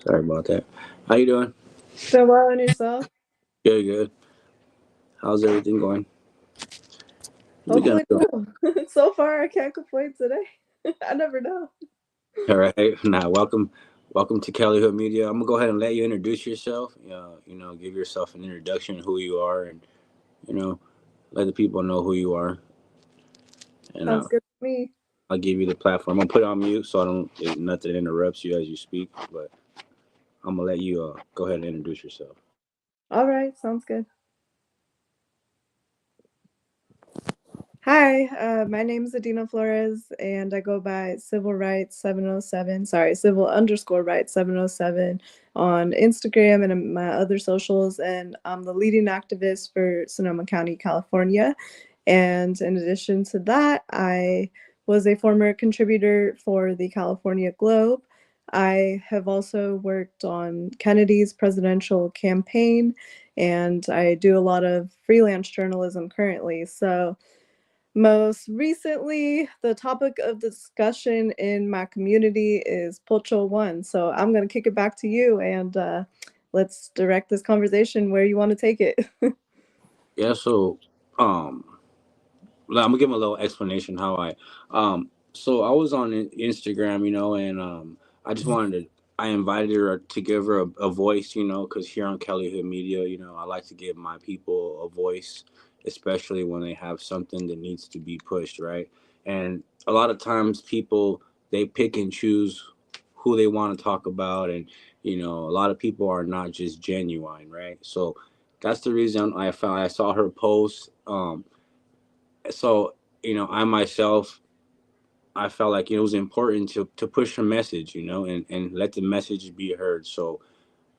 Sorry about that. How you doing? So well on yourself. Good, good. How's everything going? We gonna Hopefully go. so. So far, I can't complain today. I never know. All right. Now, welcome to Kelly Hood Media. I'm gonna go ahead and let you introduce yourself. Give yourself an introduction, who you are, and you know, let the people know who you are. And Sounds good to me. I'll give you the platform. I'm gonna put it on mute so I don't nothing interrupts you as you speak. But I'm gonna let you go ahead and introduce yourself. All right, sounds good. Hi, my name is Adina Flores, and I go by Civil Rights 707. Sorry, Civil underscore Rights 707 on Instagram and my other socials. And I'm the leading activist for Sonoma County, California. And in addition to that, I was a former contributor for the California Globe. I have also worked on Kennedy's presidential campaign, and I do a lot of freelance journalism currently. So, most recently, the topic of discussion in my community is POCHO One. So I'm going to kick it back to you and let's direct this conversation where you want to take it. Yeah. Um, I'm gonna give a little explanation how so I was on Instagram, and I just wanted to. I invited her to give her a voice, because here on Kelly Hood Media, I like to give my people a voice, especially when they have something that needs to be pushed, right? And a lot of times people they pick and choose who they want to talk about, and a lot of people are not just genuine, right? So that's the reason I saw her post. So I myself, I felt like it was important to push a message, and let the message be heard. So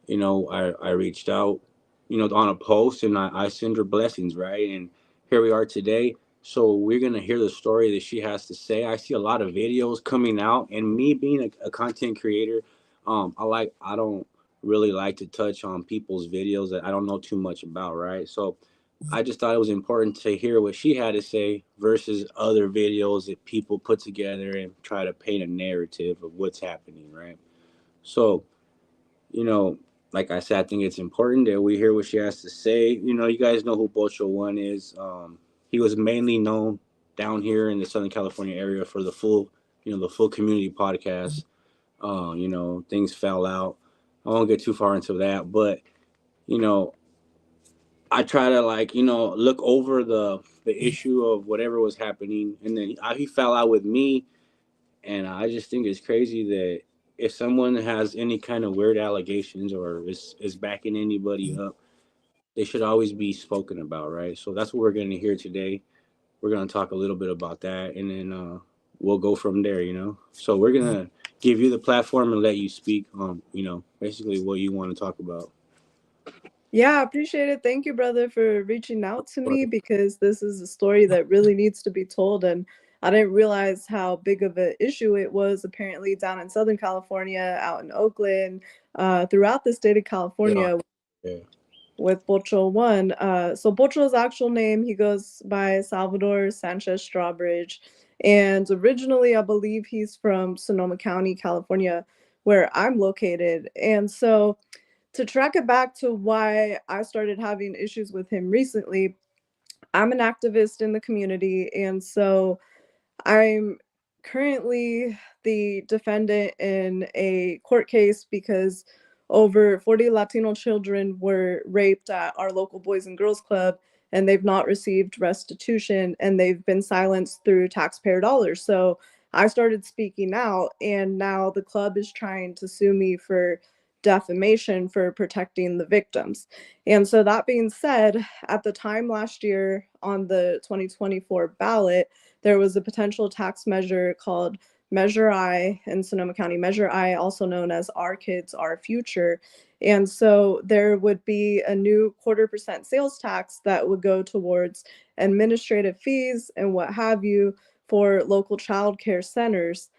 I reached out, on a post, and I send her blessings, right? And here we are today. So we're gonna hear the story that she has to say. I see a lot of videos coming out, and me being a content creator, I don't really like to touch on people's videos that I don't know too much about, right? So I just thought it was important to hear what she had to say versus other videos that people put together and try to paint a narrative of what's happening, right? So, you know, like I said, I think it's important that we hear what she has to say. You guys know who Buo One is. He was mainly known down here in the Southern California area for the full community podcast. Things fell out. I won't get too far into that, but you know, I try to look over the issue of whatever was happening, and then he fell out with me, and I just think it's crazy that if someone has any kind of weird allegations or is backing anybody up, they should always be spoken about, right? So that's what we're going to hear today. We're going to talk a little bit about that, and then we'll go from there. So we're gonna give you the platform and let you speak. Basically what you want to talk about. Yeah, I appreciate it. Thank you, brother, for reaching out to me because this is a story that really needs to be told. And I didn't realize how big of an issue it was apparently down in Southern California, out in Oakland, throughout the state of Yeah. California Yeah. with Pocho One. So Pocho's actual name, he goes by Salvador Sanchez Strawbridge. And originally, I believe he's from Sonoma County, California, where I'm located. And so to track it back to why I started having issues with him recently, I'm an activist in the community. And so I'm currently the defendant in a court case because over 40 Latino children were raped at our local Boys and Girls Club, and they've not received restitution and they've been silenced through taxpayer dollars. So I started speaking out, and now the club is trying to sue me for defamation for protecting the victims. And so, that being said, at the time last year on the 2024 ballot, there was a potential tax measure called Measure I in Sonoma County, Measure I, also known as Our Kids, Our Future. And so there would be a new 1/4% sales tax that would go towards administrative fees and what have you for local child care centers.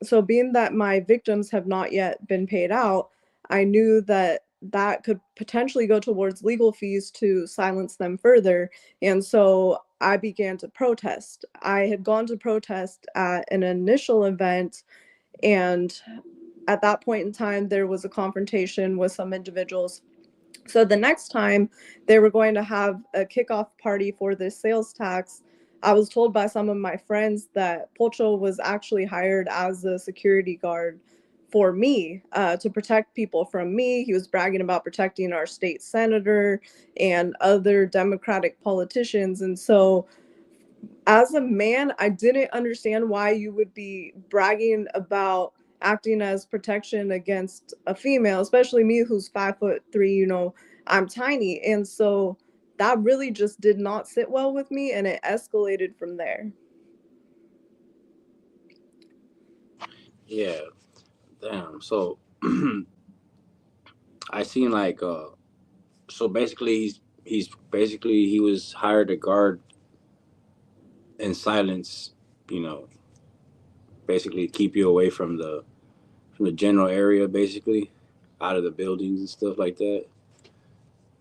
So, being that my victims have not yet been paid out, I knew that that could potentially go towards legal fees to silence them further. And so I began to protest. I had gone to protest at an initial event, and at that point in time, there was a confrontation with some individuals. So the next time they were going to have a kickoff party for this sales tax, I was told by some of my friends that Pocho was actually hired as a security guard for me, to protect people from me. He was bragging about protecting our state senator and other Democratic politicians. And so as a man, I didn't understand why you would be bragging about acting as protection against a female, especially me who's 5'3", I'm tiny. And so that really just did not sit well with me, and it escalated from there. Yeah, damn. So I seen like so basically he's basically he was hired to guard in silence, you know, basically keep you away from the general area, basically out of the buildings and stuff like that,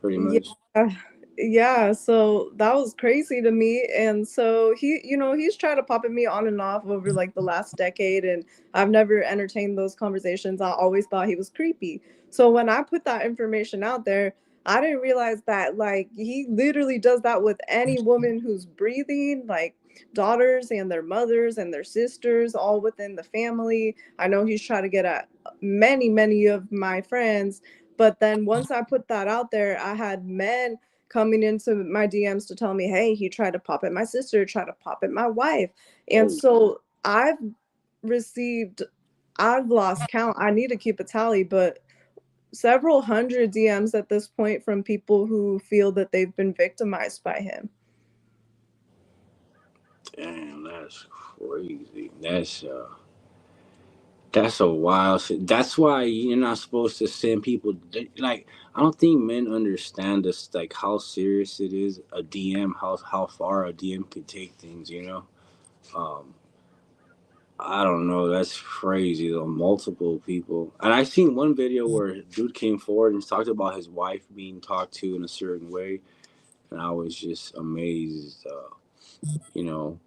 pretty Yeah. much. Yeah, so that was crazy to me. And so he's tried to pop at me on and off over like the last decade, and I've never entertained those conversations. I always thought he was creepy. So when I put that information out there, I didn't realize that like he literally does that with any woman who's breathing, like daughters and their mothers and their sisters, all within the family. I know he's trying to get at many of my friends, but then once I put that out there, I had men coming into my DMs to tell me, hey, he tried to pop at my sister, tried to pop at my wife. And Oh, so received, I've lost count. I need to keep a tally, but several hundred DMs at this point from people who feel that they've been victimized by him. damn, that's crazy. That's a wild shit. That's why you're not supposed to send people. Like, I don't think men understand this, like how serious it is. A DM, how far a DM can take things. Um, I don't know. That's crazy though. Multiple people, and I seen one video where a dude came forward and talked about his wife being talked to in a certain way, and I was just amazed. You know,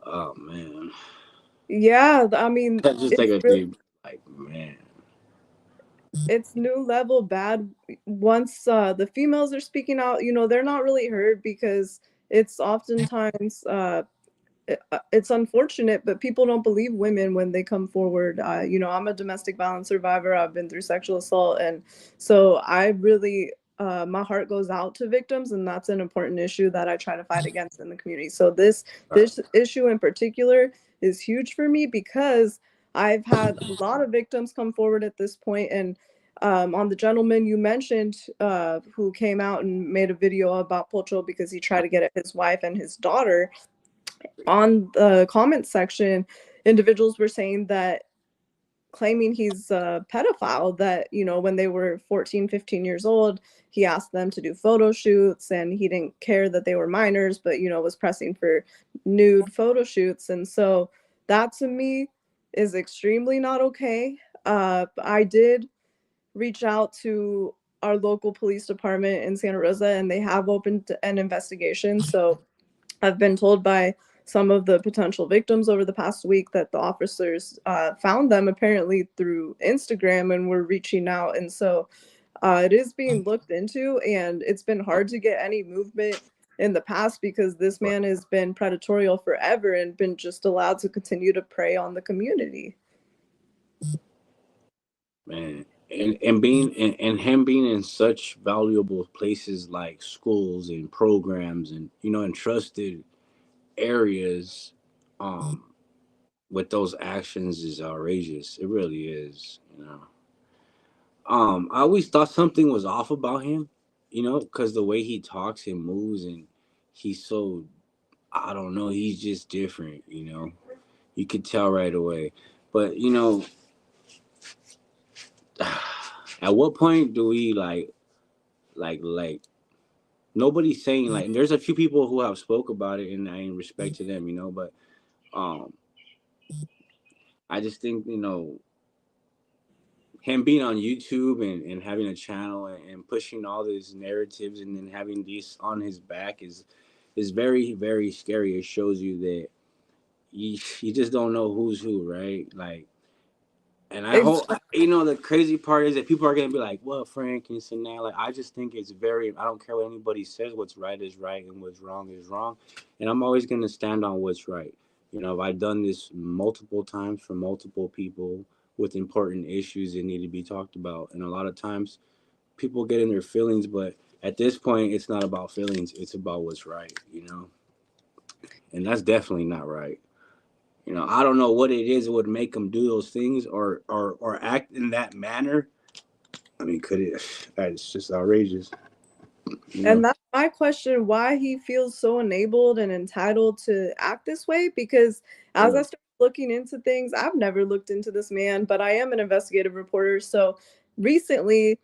oh man, Yeah, I mean, that's just like it's a really dude. Like man, it's new level bad. Once the females are speaking out, they're not really heard because it's oftentimes it's unfortunate, but people don't believe women when they come forward. I'm a domestic violence survivor. I've been through sexual assault, and so I really, my heart goes out to victims, and that's an important issue that I try to fight against in the community. So right, this issue in particular is huge for me because I've had a lot of victims come forward at this point, and on the gentleman you mentioned, who came out and made a video about Pocho because he tried to get at his wife and his daughter, on the comment section, individuals were saying that, claiming he's a pedophile, that, when they were 14, 15 years old, he asked them to do photo shoots and he didn't care that they were minors, but, was pressing for nude photo shoots. And so that to me is extremely not okay. I did reach out to our local police department in Santa Rosa, and they have opened an investigation. So I've been told by some of the potential victims over the past week that the officers found them apparently through Instagram and were reaching out. And so it is being looked into, and it's been hard to get any movement in the past because this right, man has been predatorial forever and been just allowed to continue to prey on the community. man. And him being in such valuable places like schools and programs and and trusted areas, um, with those actions is outrageous. It really is. I always thought something was off about him, because the way he talks and moves, and he's so, I don't know, he's just different. You could tell right away. But at what point do we like nobody's saying, like, there's a few people who have spoke about it and I ain't respect to them, but um I just think, him being on YouTube and having a channel and pushing all these narratives and then having these on his back is very, very scary. It shows you that you just don't know who's who, right? Like, And I hope, Exactly. the crazy part is that people are gonna be like, "Well, Frank and this and that." Like, I just think it's very. I don't care what anybody says. What's right is right, and what's wrong is wrong. And I'm always gonna stand on what's right. I've done this multiple times for multiple people with important issues that need to be talked about, and a lot of times people get in their feelings, but at this point, it's not about feelings. It's about what's right. And that's definitely not right. I don't know what it is that would make them do those things or act in that manner. I mean, could it? It's just outrageous. You know. And that's my question, why he feels so enabled and entitled to act this way. Because as I Right. started looking into things, I've never looked into this man, but I am an investigative reporter. So recently,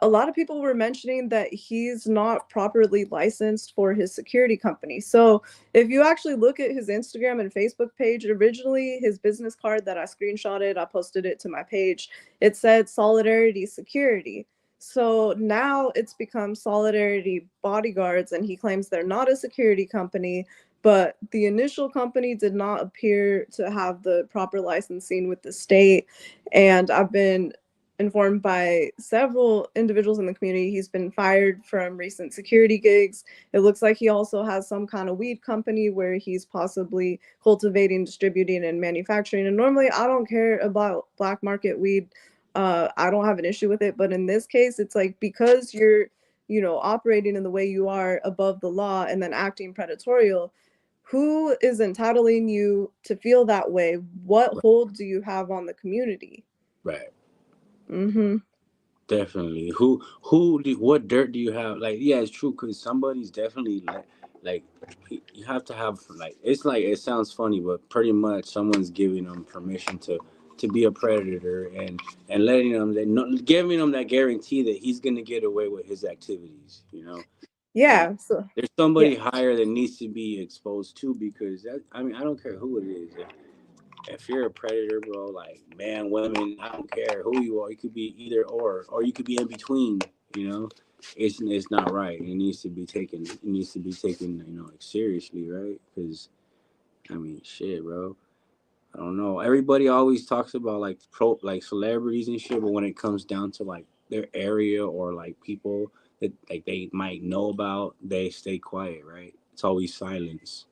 a lot of people were mentioning that he's not properly licensed for his security company. So if you actually look at his Instagram and Facebook page, originally his business card that I screenshotted, I posted it to my page, it said Solidarity Security. So now it's become Solidarity Bodyguards, and he claims they're not a security company, but the initial company did not appear to have the proper licensing with the state. And I've been informed by several individuals in the community he's been fired from recent security gigs. It looks like he also has some kind of weed company where he's possibly cultivating, distributing, and manufacturing. And normally I don't care about black market weed. I don't have an issue with it. But in this case, it's like, because you're, operating in the way you are above the law and then acting predatorial, who is entitling you to feel that way? What Right. hold do you have on the community? Right. Mm-hmm. Definitely. What dirt do you have? Like, yeah, it's true because somebody's definitely like, you have to have like, it's like, it sounds funny, but pretty much someone's giving them permission to be a predator and letting them giving them that guarantee that he's gonna get away with his activities. And Yeah. So there's yeah. somebody higher that needs to be exposed to because I mean, I don't care who it is. If you're a predator, bro, like man, women, I don't care who you are. You could be either or you could be in between. You know, it's not right. It needs to be taken. It needs to be taken. Like, seriously, right? Because I mean, shit, bro. I don't know. Everybody always talks about like like celebrities and shit, but when it comes down to like their area or like people that like they might know about, they stay quiet, right? It's always silence.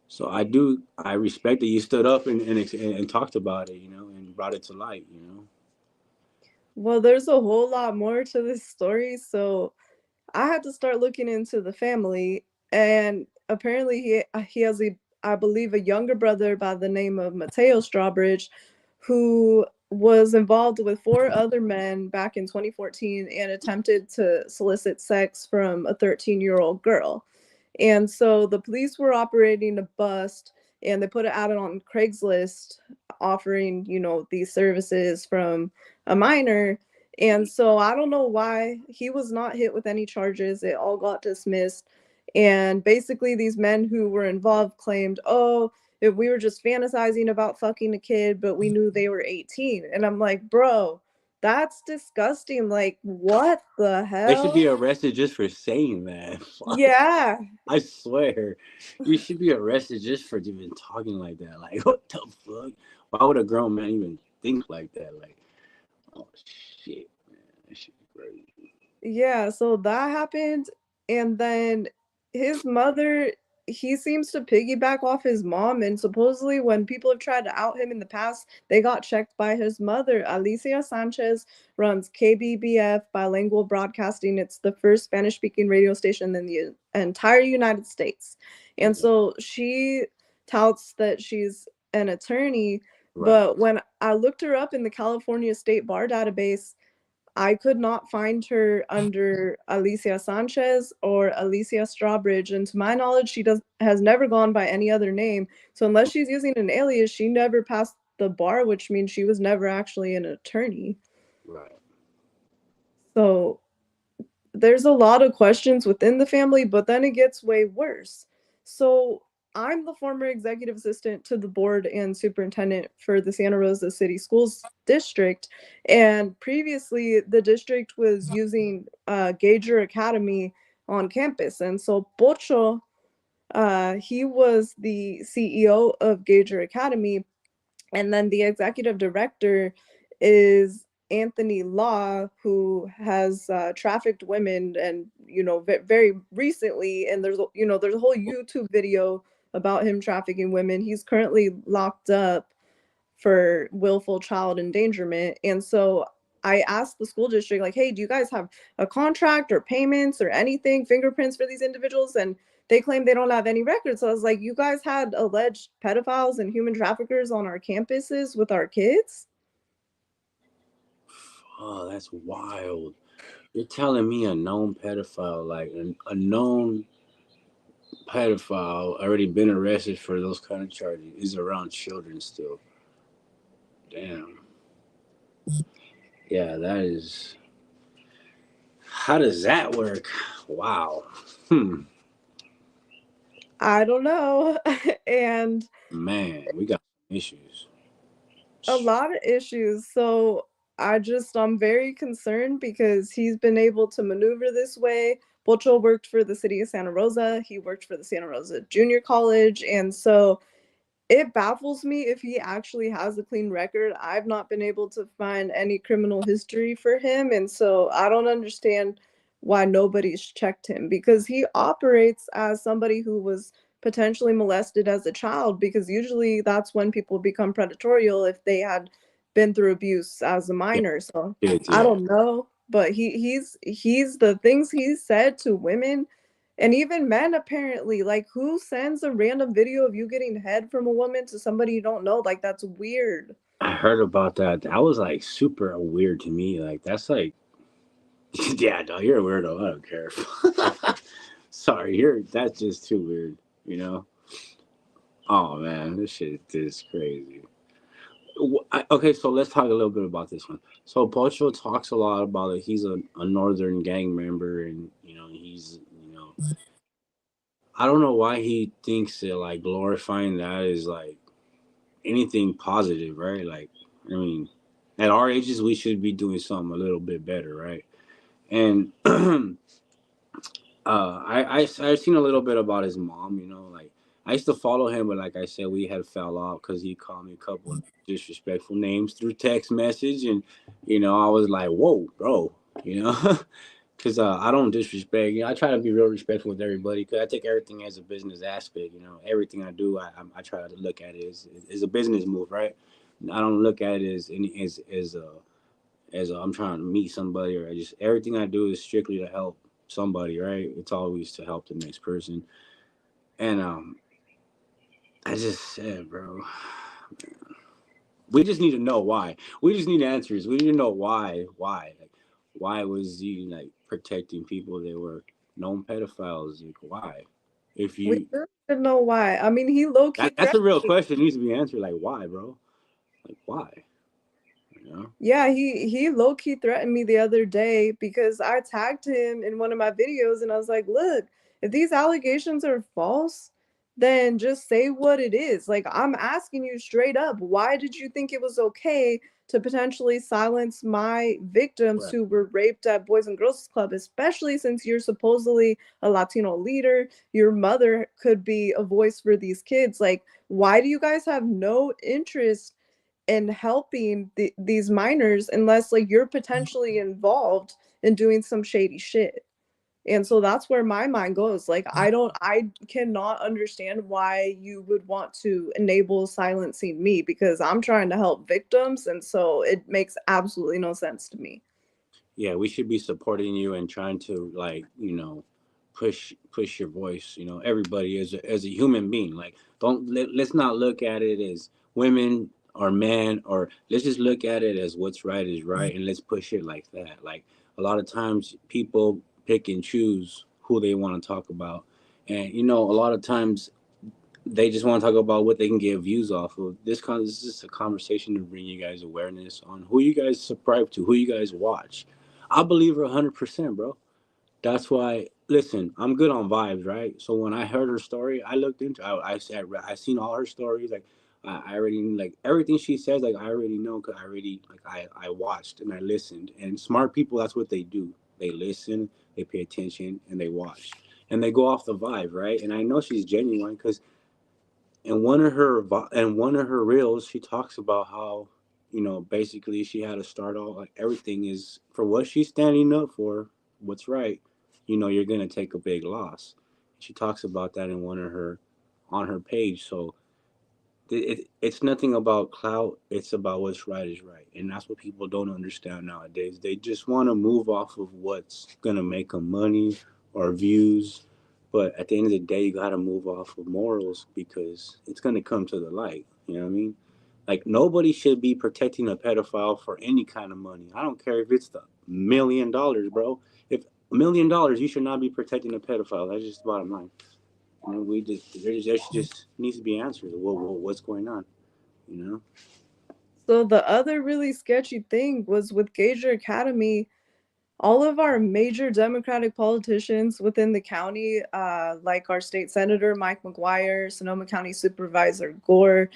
So I respect that you stood up and talked about it, and brought it to light. Well, there's a whole lot more to this story. So I had to start looking into the family, and apparently he has a, I believe, a younger brother by the name of Mateo Strawbridge, who was involved with four other men back in 2014 and attempted to solicit sex from a 13-year-old girl. And so the police were operating a bust, and they put it out on Craigslist offering, these services from a minor. And so I don't know why he was not hit with any charges. It all got dismissed. And basically, these men who were involved claimed, oh, if we were just fantasizing about fucking a kid, but we knew they were 18. And I'm like, bro, that's disgusting. Like, what the They should be hell? arrested just for saying that. Yeah. I swear, you should be arrested just for even talking like that. Like, what the fuck? Why would a grown man even think like that? Like, oh shit, man, that should be crazy. Yeah, so that happened, and then his mother, he seems to piggyback off his mom, and supposedly when people have tried to out him in the past, they got checked by his mother. Alicia Sanchez runs KBBF Bilingual Broadcasting. It's the first Spanish-speaking radio station in the entire United States. And Okay. so she touts that she's an attorney, Right. but when I looked her up in the California State Bar database, I could not find her under Alicia Sanchez or Alicia Strawbridge, and to my knowledge, she does has never gone by any other name. So unless she's using an alias, she never passed the bar, which means she was never actually an attorney. Right. So there's a lot of questions within the family, but then it gets way worse. So I'm the former executive assistant to the board and superintendent for the Santa Rosa City Schools District. And previously, the district was using Gager Academy on campus. And so Pocho, he was the CEO of Gager Academy, and then the executive director is Anthony Law, who has trafficked women, and very recently, and there's a whole YouTube video about him trafficking women. He's currently locked up for willful child endangerment. And so I asked the school district, like, hey, do you guys have a contract or payments or anything, fingerprints for these individuals? And they claim they don't have any records. So I was like, you guys had alleged pedophiles and human traffickers on our campuses with our kids? Oh, that's wild. You're telling me a known pedophile, like a known pedophile, already been arrested for those kind of charges, is around children still. Damn. Yeah, that is. How does that work? Wow. I don't know. And Man, we got issues. a lot of issues. So I'm very concerned because he's been able to maneuver this way. Pocho worked for the city of Santa Rosa. He worked for the Santa Rosa Junior College. And so it baffles me if he actually has a clean record. I've not been able to find any criminal history for him. And so I don't understand why nobody's checked him, because he operates as somebody who was potentially molested as a child, because usually that's when people become predatory if they had been through abuse as a Yeah, minor. So kids, I yeah. don't know, but he's the things he said to women and even men, apparently. Like, who sends a random video of you getting head from a woman to somebody you don't know? Like, that's weird. I heard about that. That was like super weird to me. Like that's like, yeah, no, you're a weirdo. I don't care. Sorry, you're that's just too weird. You know. Oh man, this shit is crazy. Okay, so let's talk a little bit about this one. So Pocho talks a lot about it. He's a northern gang member, and he's I don't know why he thinks that like glorifying that is like anything positive, right? Like, I mean, at our ages, we should be doing something a little bit better, right? And I've seen a little bit about his mom. Like I used to follow him, but like I said, we had fell off because he called me a couple of disrespectful names through text message, and I was like, "Whoa, bro," you know. Because I don't disrespect. I try to be real respectful with everybody. Because I take everything as a business aspect. Everything I do, I try to look at it as a business move, right? I don't look at it as any as I'm trying to meet somebody, or I just everything I do is strictly to help somebody, right? It's always to help the next person. And I just said, bro, we just need to know why. We just need answers. We need to know why, like, why was he like protecting people that were known pedophiles? Like, why? If We you really should know why. I mean, he low key that's a threatened real me. question. It needs to be answered. Like, why, bro? Like, why? You know? Yeah, he low key threatened me the other day because I tagged him in one of my videos and I was like, "Look, if these allegations are false, then just say what it is. Like, I'm asking you straight up, why did you think it was okay to potentially silence my victims Right. who were raped at Boys and Girls Club, especially since you're supposedly a Latino leader? Your mother could be a voice for these kids. Like, why do you guys have no interest in helping these minors unless like you're potentially involved in doing some shady shit?" And so that's where my mind goes. Like, I cannot understand why you would want to enable silencing me, because I'm trying to help victims, and so it makes absolutely no sense to me. Yeah, we should be supporting you and trying to like push your voice. Everybody as a human being. Like, let's not look at it as women or men, or let's just look at it as what's right is right, and let's push it like that. Like a lot of times people pick and choose who they want to talk about, and a lot of times they just want to talk about what they can get views off of. This is just a conversation to bring you guys awareness on who you guys subscribe to, who you guys watch. I believe her 100%, bro. That's why. Listen, I'm good on vibes, right? So when I heard her story, I looked into. I said I seen all her stories. Like I already like everything she says. Like I already know because I already like I watched and I listened. And smart people, that's what they do. They listen, they pay attention, and they watch, and they go off the vibe, right? And I know she's genuine because in one of her reels, she talks about how basically she had to start all like everything is for what she's standing up for, what's right. You're gonna take a big loss. She talks about that in one of her on her page. So it's nothing about clout. It's about what's right is right, and that's what people don't understand nowadays. They just want to move off of what's gonna make them money or views, but at the end of the day, you gotta move off of morals because it's gonna come to the light. You know what I mean? Like nobody should be protecting a pedophile for any kind of money. I don't care if it's the $1 million, bro. If $1 million, you should not be protecting a pedophile. That's just the bottom line. We just there just needs to be answers. What's going on? You know. So the other really sketchy thing was with Gager Academy, all of our major Democratic politicians within the county, like our state senator Mike McGuire, Sonoma County Supervisor Gore,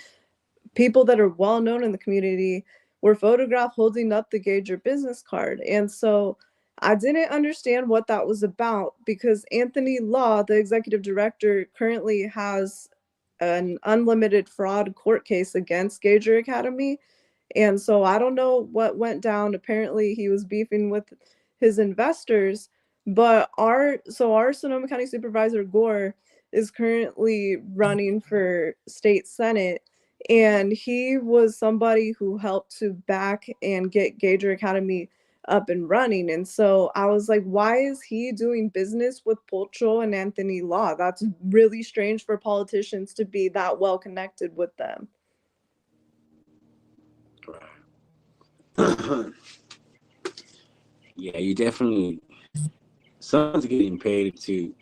people that are well known in the community, were photographed holding up the Gager business card. And so I didn't understand what that was about because Anthony Law, the executive director, currently has an unlimited fraud court case against Gager Academy. And so I don't know what went down. Apparently he was beefing with his investors, but our Sonoma County Supervisor Gore is currently running for state senate, and he was somebody who helped to back and get Gager Academy up and running. And so I was like, why is he doing business with POCHO and Anthony Law? That's really strange for politicians to be that well connected with them. Yeah, you definitely someone's getting paid to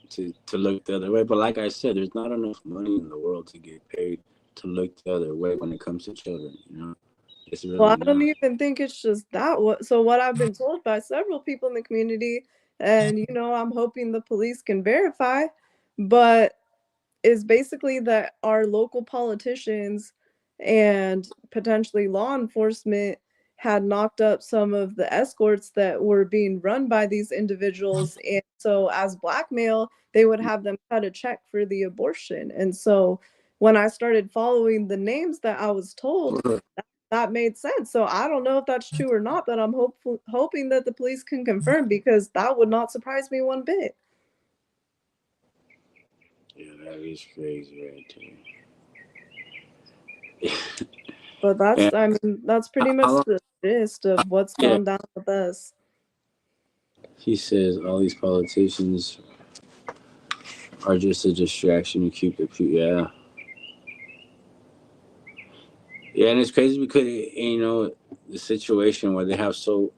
look the other way. But like I said, there's not enough money in the world to get paid to look the other way when it comes to children. It's Well, really I don't not. even think it's just that. So what I've been told by several people in the community, and I'm hoping the police can verify, but is basically that our local politicians and potentially law enforcement had knocked up some of the escorts that were being run by these individuals. And so, as blackmail, they would have them cut a check for the abortion. And so, when I started following the names that I was told, that made sense. So, I don't know if that's true or not, but I'm hoping that the police can confirm because that would not surprise me one bit. Yeah, that is crazy right there. But And I mean, that's pretty how much long? the gist of what's Yeah, gone down with us. he says all these politicians are just a distraction to keep the people. Yeah, yeah, and it's crazy because the situation where they have so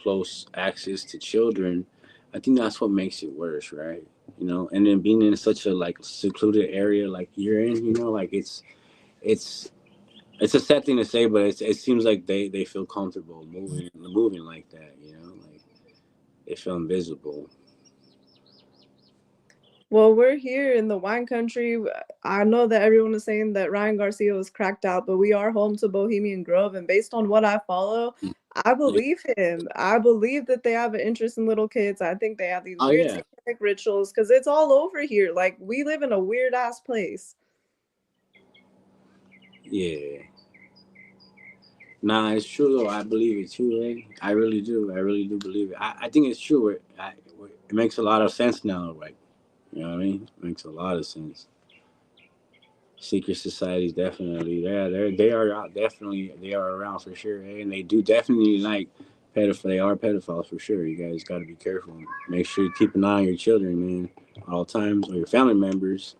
close access to children. I think that's what makes it worse, right? And then being in such a like secluded area like you're in, like it's it's a sad thing to say, but it seems like they feel comfortable moving like that. Like they feel invisible. Well, we're here in the wine country. I know that everyone is saying that Ryan Garcia was cracked out, but we are home to Bohemian Grove. And based on what I follow, I Yeah. believe him. I believe that they have an interest in little kids. I think they have these Oh weird yeah, satanic rituals because it's all over here. Like, we live in a weird ass place. yeah. Nah, it's true though. I believe it too, right? I really do. I really do believe it. I think it's true. It makes a lot of sense now, right? You know what I mean? It makes a lot of sense. Secret societies definitely, yeah, they are out, definitely they are around for sure, and they do definitely like pedophile. They are pedophiles for sure. You guys got to be careful. Make sure you keep an eye on your children, man, at all times, or your family members,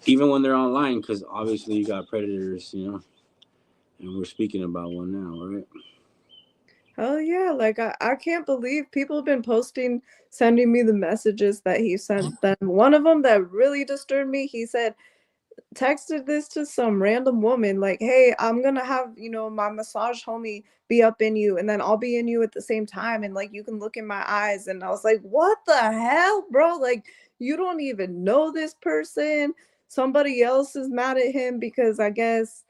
even when they're online, because obviously you got predators, and we're speaking about one now, right? Oh yeah, like I can't believe people have been posting, sending me the messages that he sent them. One of them that really disturbed me, he said, texted this to some random woman like, hey, I'm gonna have my massage homie be up in you, and then I'll be in you at the same time, and like you can look in my eyes. And I was like, what the hell, bro? Like, you don't even know this person. Somebody else is mad at him because I guess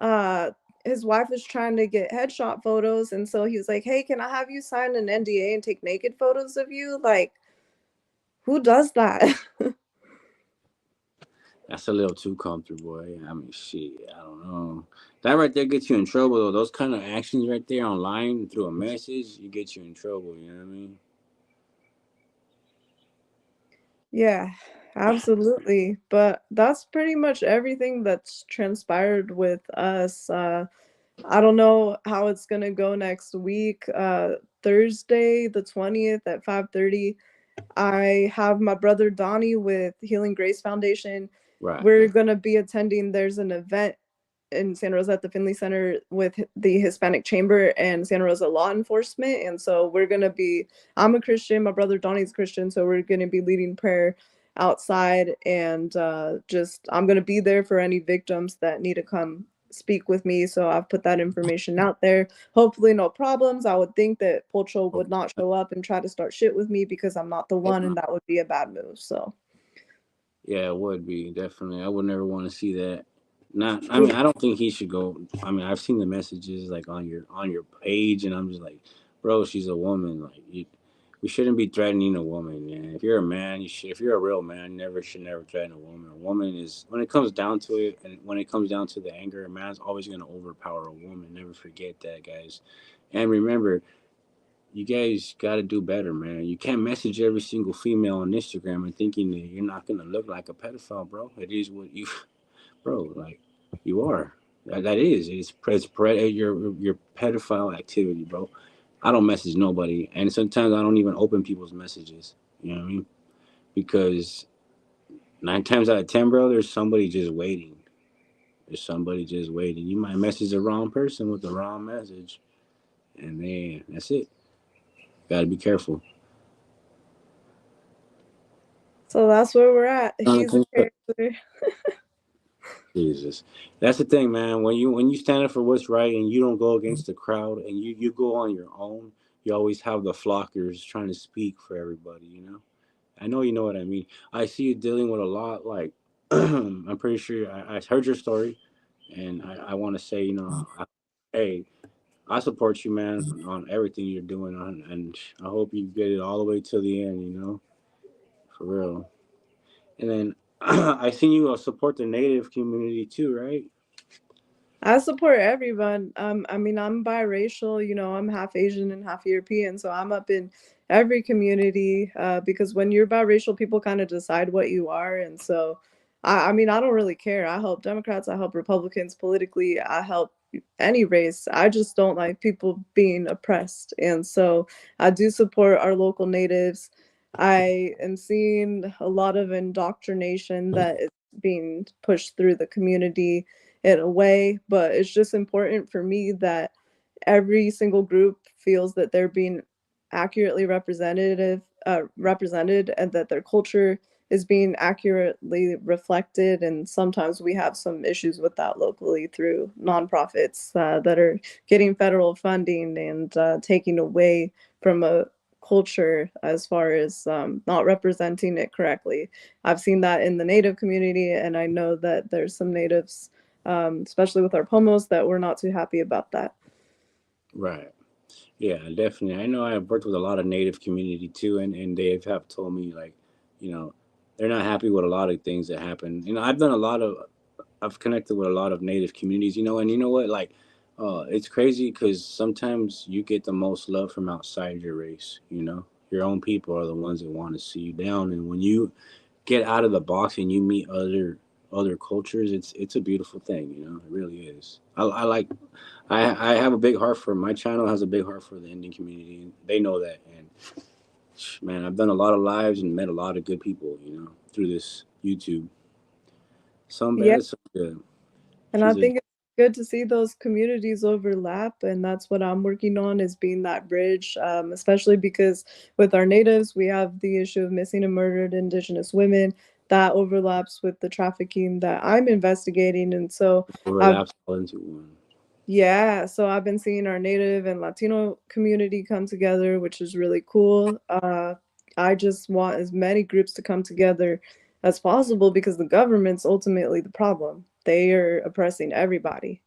uh his wife is trying to get headshot photos, and so he was like, hey, can I have you sign an NDA and take naked photos of you? Like, who does that? That's a little too comfortable. I mean, shit. I don't know. That right there gets you in trouble though. Those kind of actions right there online through a message, you get you in trouble. You know what I mean? Yeah, absolutely. But that's pretty much everything that's transpired with us. I don't know how it's gonna go next week. Thursday, the 20th at 5:30. I have my brother Donnie with Healing Grace Foundation. Right. We're gonna be attending. There's an event in Santa Rosa at the Finley Center with the Hispanic Chamber and Santa Rosa Law Enforcement. And so we're going to be, I'm a Christian, my brother Donnie's Christian. So we're going to be leading prayer outside and just, I'm going to be there for any victims that need to come speak with me. So I've put that information out there. Hopefully, no problems. I would think that POCHO would not show up and try to start shit with me because I'm not the one, and that would be a bad move. So, Yeah, it would be definitely. I would never want to see that. Not. I mean, I don't think he should go. I mean, I've seen the messages like on your page, and I'm just like, bro, she's a woman. Like, we shouldn't be threatening a woman, man. If you're a man, you should. If you're a real man, never should never threaten a woman. A woman is when it comes down to it, and when it comes down to the anger, a man's always gonna overpower a woman. Never forget that, guys. And remember, you guys got to do better, man. You can't message every single female on Instagram and thinking that you're not gonna look like a pedophile, bro. It is what you, bro. Like you are. That is. Your pedophile activity, bro. I don't message nobody, and sometimes I don't even open people's messages. You know what I mean? Because 9 times out of 10, bro, there's somebody just waiting. There's somebody just waiting. You might message the wrong person with the wrong message, and then that's it. Got to be careful. so that's where we're at. Uh, He's a character. Jesus, that's the thing, man. When you stand up for what's right and you don't go against the crowd and you go on your own, you always have the flockers trying to speak for everybody. I know you know what I mean. I see you dealing with a lot. Like I'm pretty sure I heard your story, and I want to say, hey, I support you, man, on everything you're doing, and I hope you get it all the way to the end. For real. And then I seen you support the native community too, right? I support everyone. I mean, I'm biracial, I'm half Asian and half European, so I'm up in every community because when you're biracial, people kind of decide what you are. And so, I mean, I don't really care. I help Democrats, I help Republicans politically, I help any race. I just don't like people being oppressed. And so, I do support our local natives. I am seeing a lot of indoctrination that is being pushed through the community in a way, but it's just important for me that every single group feels that they're being accurately represented, and that their culture is being accurately reflected. And sometimes we have some issues with that locally through nonprofits that are getting federal funding and taking away from a culture as far as not representing it correctly. I've seen that in the native community, and I know that there's some natives, especially with our pomos, that we're not too happy about that. Right. Yeah, definitely. I know I've worked with a lot of native community too, and they have told me like, you know, they're not happy with a lot of things that happen. I've connected with a lot of native communities, and you know what, like, it's crazy because sometimes you get the most love from outside your race. Your own people are the ones that want to see you down, and when you get out of the box and you meet other cultures, it's a beautiful thing. It really is. I like I have a big heart for my channel has a big heart for the Indian community, and they know that. And man, I've done a lot of lives and met a lot of good people, through this YouTube. Some Yeah, bad, some good. and I She's a think it's good to see those communities overlap, and that's what I'm working on, is being that bridge, especially because with our natives, we have the issue of missing and murdered Indigenous women that overlaps with the trafficking that I'm investigating. And so I've overlaps all into one. Yeah, so I've been seeing our Native and Latino community come together, which is really cool. I just want as many groups to come together as possible because the government's ultimately the problem. They are oppressing everybody.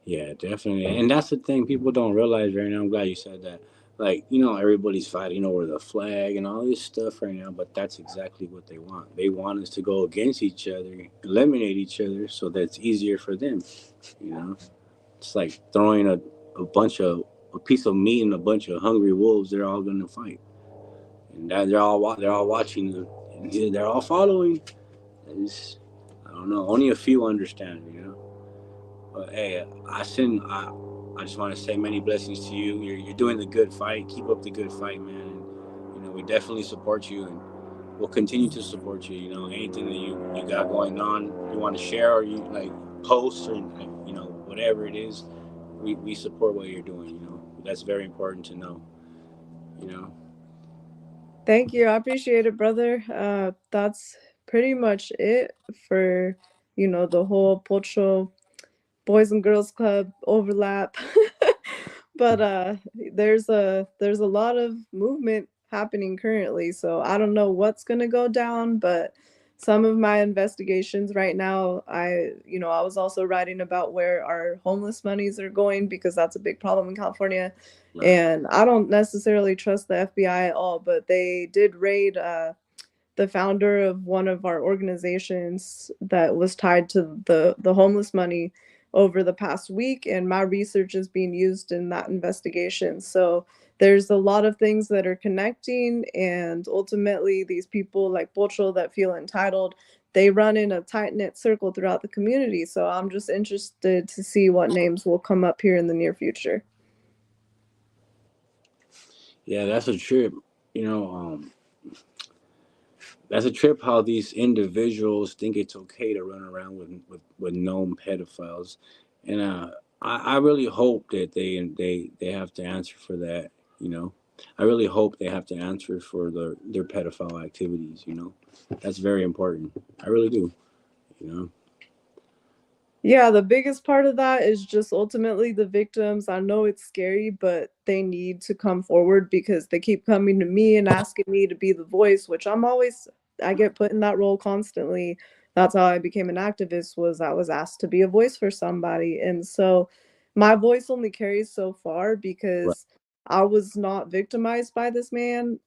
Yeah, definitely. And that's the thing people don't realize right now. I'm glad you said that. Like, everybody's fighting over the flag and all this stuff right now, but that's exactly what they want. They want us to go against each other, eliminate each other, so that it's easier for them. You know, it's like throwing a piece of meat and a bunch of hungry wolves. They're all gonna fight, and that they're all watching, and they're all following. It's, I don't know. Only a few understand. But hey, I just want to say many blessings to you. You're doing the good fight. Keep up the good fight, man. And we definitely support you, and we'll continue to support you. Anything that you got going on, you want to share, or you like post, or like, whatever it is, we support what you're doing. That's very important to know. You know, Thank you. I appreciate it, brother. That's pretty much it for, the whole Pocho Boys and Girls Club overlap. But there's a lot of movement happening currently, so I don't know what's going to go down, but some of my investigations right now, I was also writing about where our homeless monies are going because that's a big problem in California. right? And I don't necessarily trust the FBI at all, but they did raid the founder of one of our organizations that was tied to the homeless money over the past week, and my research is being used in that investigation. So there's a lot of things that are connecting, and ultimately these people like Pocho that feel entitled, they run in a tight-knit circle throughout the community. So I'm just interested to see what names will come up here in the near future. Yeah, that's a trip. You know, that's a trip how these individuals think it's okay to run around with known pedophiles, and I really hope that they have to answer for that. You know, I really hope they have to answer for their pedophile activities. That's very important. I really do. You know, Yeah, the biggest part of that is just ultimately the victims. I know it's scary, but they need to come forward because they keep coming to me and asking me to be the voice, which I get put in that role constantly. That's how I became an activist, was I was asked to be a voice for somebody. And so my voice only carries so far right? because I was not victimized by this man.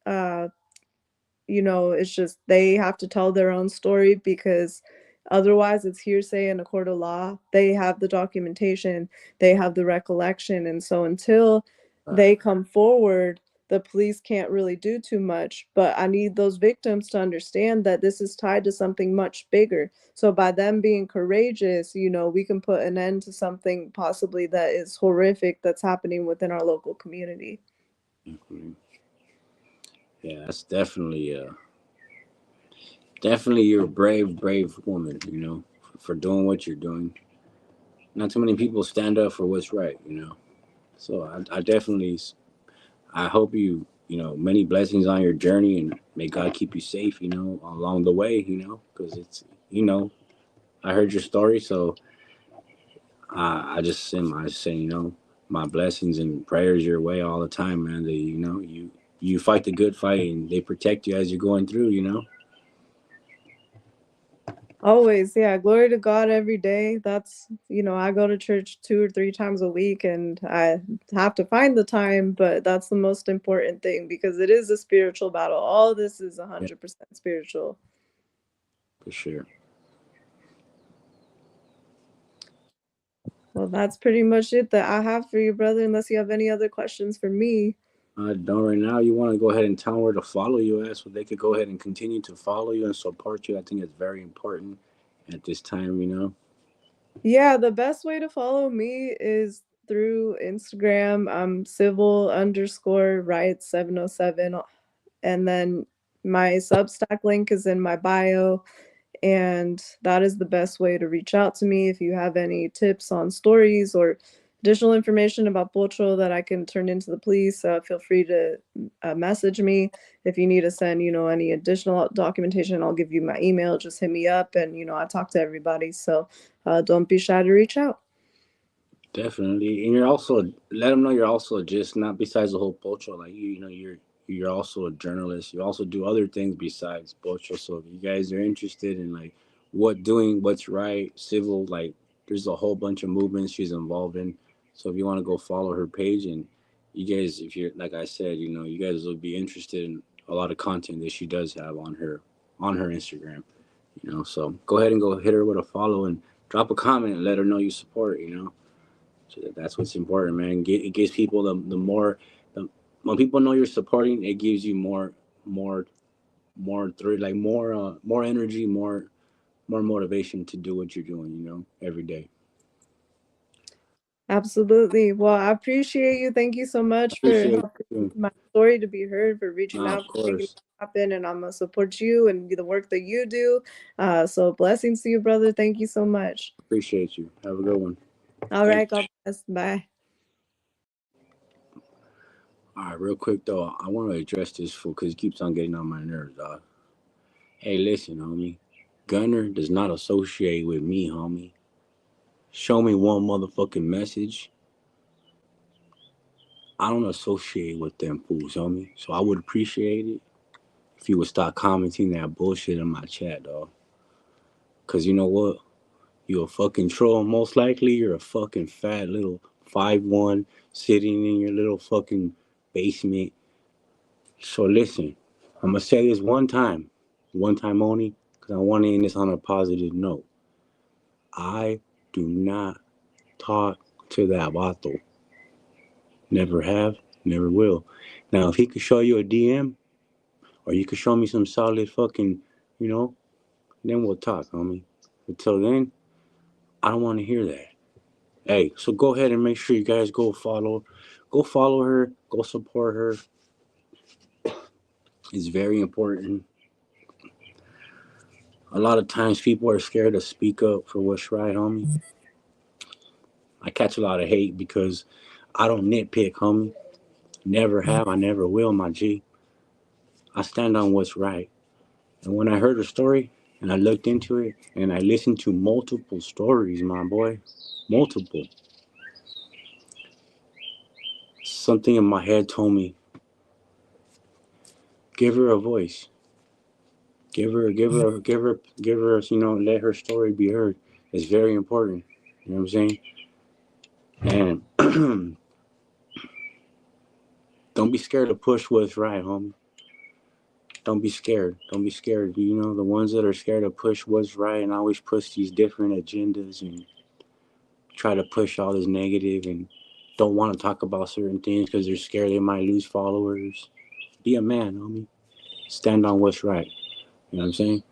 It's just they have to tell their own story because otherwise it's hearsay in a court of law. They have the documentation, they have the recollection. And so until Right. they come forward, the police can't really do too much. But I need those victims to understand that this is tied to something much bigger. So by them being courageous, we can put an end to something possibly that is horrific that's happening within our local community. Mhm. Yeah, that's definitely you're a brave woman. For doing what you're doing. Not too many people stand up for what's right. So I definitely, I hope many blessings on your journey, and may God keep you safe, along the way, because you know, I heard your story. So I just send my saying, my blessings and prayers your way all the time, man. That, you fight the good fight, and they protect you as you're going through. Always, yeah. Glory to God every day. I go to church 2 or 3 times a week and I have to find the time, but that's the most important thing because it is a spiritual battle. All this is Yeah, 100% spiritual. for sure. Well, that's pretty much it that I have for you, brother, unless you have any other questions for me. Don't right now. You want to go ahead and tell them where to follow you at, so they could go ahead and continue to follow you and support you. I think it's very important at this time. Yeah, the best way to follow me is through Instagram. I'm civil underscore right 707. And then my Substack link is in my bio. And that is the best way to reach out to me. If you have any tips on stories or additional information about Pocho that I can turn into the police, feel free to message me. If you need to send, any additional documentation, I'll give you my email. Just hit me up, and I talk to everybody. So don't be shy to reach out. Definitely, and you're also let them know you're also just not besides the whole pocho. Like you're also a journalist. You also do other things besides pocho. So if you guys are interested in like doing what's right, civil, like there's a whole bunch of movements she's involved in. So if you want to go follow her page, and you guys, if you're like I said, you guys will be interested in a lot of content that she does have on her Instagram. So go ahead and go hit her with a follow and drop a comment and let her know you support. So that's what's important, man. It gives people the more the, when people know you're supporting, it gives you more like more energy, more motivation to do what you're doing. Every day. Absolutely. Well, I appreciate you. Thank you so much for Appreciate helping you. my story to be heard, for reaching Nah, out, of for making it course. happen. And I'm going to support you and the work that you do. So blessings to you, brother. Thank you so much. Appreciate you. Have a good one. All Thank right. you. God bless. Bye. All right, real quick though, I want to address this fool because he keeps on getting on my nerves, dog. Hey, listen, homie. Gunner does not associate with me, homie. Show me one motherfucking message. I don't associate with them fools, homie. So I would appreciate it if you would stop commenting that bullshit in my chat, dog. Cause you know what? You're a fucking troll. Most likely, you're a fucking fat little 5'1" sitting in your little fucking basement. So listen, I'm gonna say this one time only, because I want to end this on a positive note. I do not talk to that vato. Never have, never will. Now, if he could show you a DM, or you could show me some solid fucking, you know, then we'll talk, homie. Until then, I don't want to hear that. Hey, so go ahead and make sure you guys go follow her, go support her. It's very important. A lot of times people are scared to speak up for what's right, homie. I catch a lot of hate because I don't nitpick, homie. Never have, I never will, my G. I stand on what's right. And when I heard her story and I looked into it and I listened to multiple stories, my boy, multiple, something in my head told me, give her a voice. Give her, let her story be heard. It's very important. You know what I'm saying? And don't be scared to push what's right, homie. Don't be scared. Don't be scared. The ones that are scared to push what's right and always push these different agendas and try to push all this negative and don't want to talk about certain things because they're scared they might lose followers. Be a man, homie. Stand on what's right. You know what I'm saying?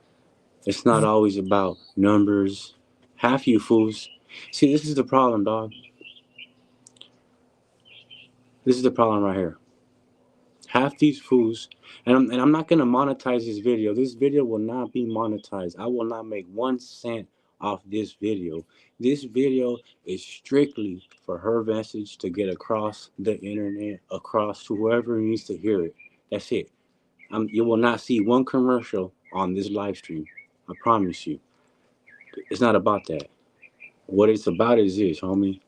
It's not always about numbers. Half you fools. See, this is the problem, dog. This is the problem right here. Half these fools, and I'm not gonna monetize this video. This video will not be monetized. I will not make 1 cent off this video. This video is strictly for her message to get across the internet, across to whoever needs to hear it. That's it. You will not see one commercial on this live stream. I promise you. It's not about that. What it's about is this, homie.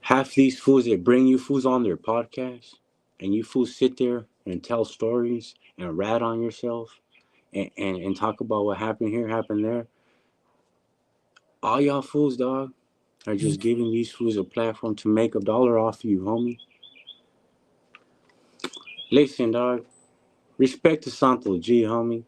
Half these fools that bring you fools on their podcast, and you fools sit there and tell stories and rat on yourself and talk about what happened here, happened there. All y'all fools, dog, are just giving these fools a platform to make $1 off you, homie. Listen, dog. Respect to Santo G, homie.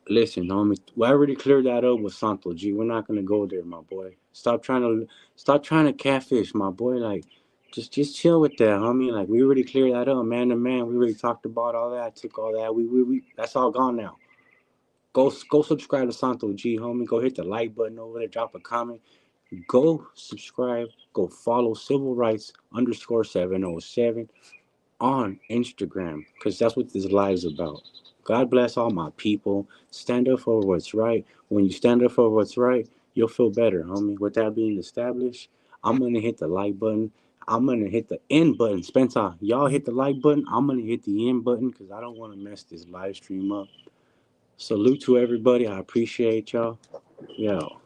Listen, homie. We already cleared that up with Santo G. We're not gonna go there, my boy. Stop trying to catfish, my boy. Like, just chill with that, homie. Like, we already cleared that up, man to man. We already talked about all that. Took all that. We that's all gone now. Go subscribe to Santo G, homie. Go hit the like button over there. Drop a comment. Go subscribe. Go follow Civil Rights underscore 707 on Instagram because that's what this live is about. God bless all my people. Stand up for what's right. When you stand up for what's right, you'll feel better, homie. With that being established, I'm gonna hit the like button. I'm gonna hit the end button. Spencer, y'all hit the like button. I'm gonna hit the end button because I don't want to mess this live stream up. Salute to everybody. I appreciate y'all. Yo.